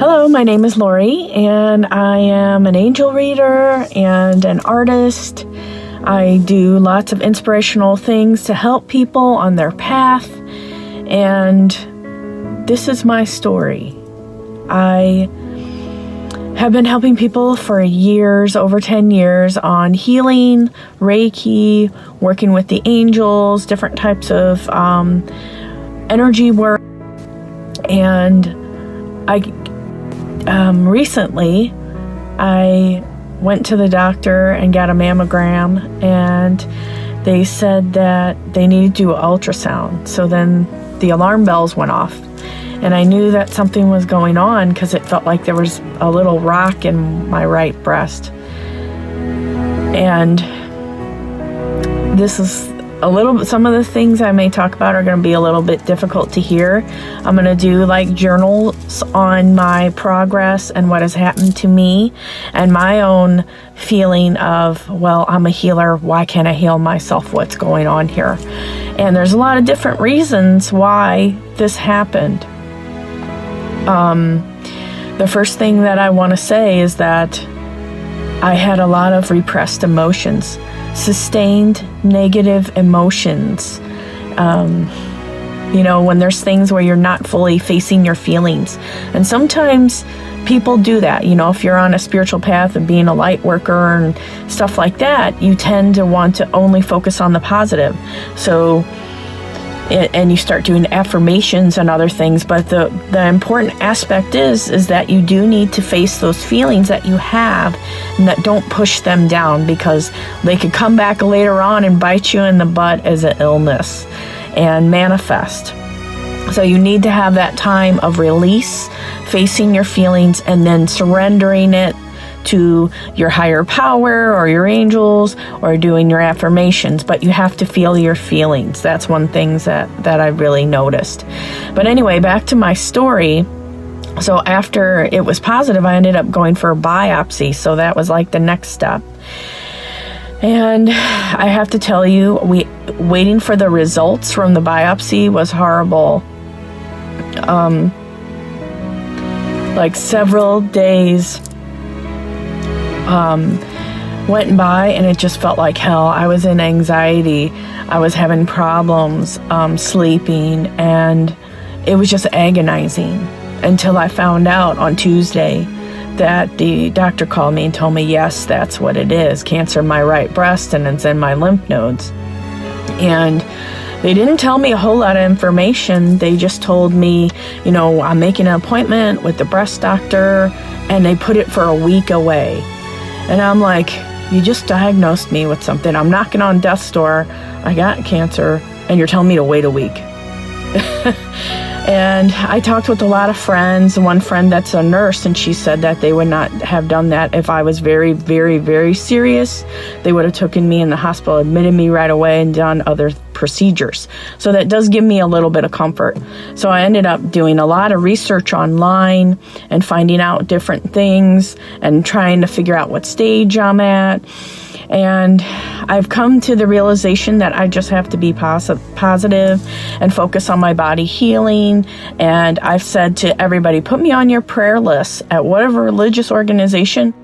Hello, my name is Lori, and I am an angel reader and an artist. I do lots of inspirational things to help people on their path, and this is my story. I have been helping people for years, over 10 years, on healing, Reiki, working with the angels, different types of energy work, and recently, I went to the doctor and got a mammogram, and they said that they needed to do an ultrasound. So then the alarm bells went off, and I knew that something was going on because it felt like there was a little rock in my right breast. And this is some of the things I may talk about are going to be a little bit difficult to hear. I'm going to do like journals on my progress and what has happened to me and my own feeling of, well, I'm a healer. Why can't I heal myself? What's going on here? And there's a lot of different reasons why this happened. The first thing that I want to say is that I had a lot of repressed emotions. Sustained negative emotions. When there's things where you're not fully facing your feelings. And sometimes people do that. If you're on a spiritual path and being a light worker and stuff like that, you tend to want to only focus on the positive. And you start doing affirmations and other things, but the important aspect is that you do need to face those feelings that you have, and that don't push them down, because they could come back later on and bite you in the butt as an illness and manifest. So you need to have that time of release, facing your feelings, and then surrendering it to your higher power or your angels, or doing your affirmations. But you have to feel your feelings. That's one thing that I really noticed. But anyway, back to my story. So after it was positive, I ended up going for a biopsy. So that was like the next step. And I have to tell you, waiting for the results from the biopsy was horrible. Like several days went by, and it just felt like hell. I was in anxiety. I was having problems sleeping, and it was just agonizing until I found out on Tuesday that the doctor called me and told me, yes, that's what it is. Cancer in my right breast, and it's in my lymph nodes. And they didn't tell me a whole lot of information. They just told me, I'm making an appointment with the breast doctor, and they put it for a week away. And I'm like, you just diagnosed me with something. I'm knocking on death's door. I got cancer, and you're telling me to wait a week. And I talked with a lot of friends. One friend that's a nurse, and she said that they would not have done that if I was very, very, very serious. They would have taken me in the hospital, admitted me right away, and done other procedures. So that does give me a little bit of comfort. So I ended up doing a lot of research online and finding out different things and trying to figure out what stage I'm at. And I've come to the realization that I just have to be positive and focus on my body healing. And I've said to everybody, put me on your prayer list at whatever religious organization.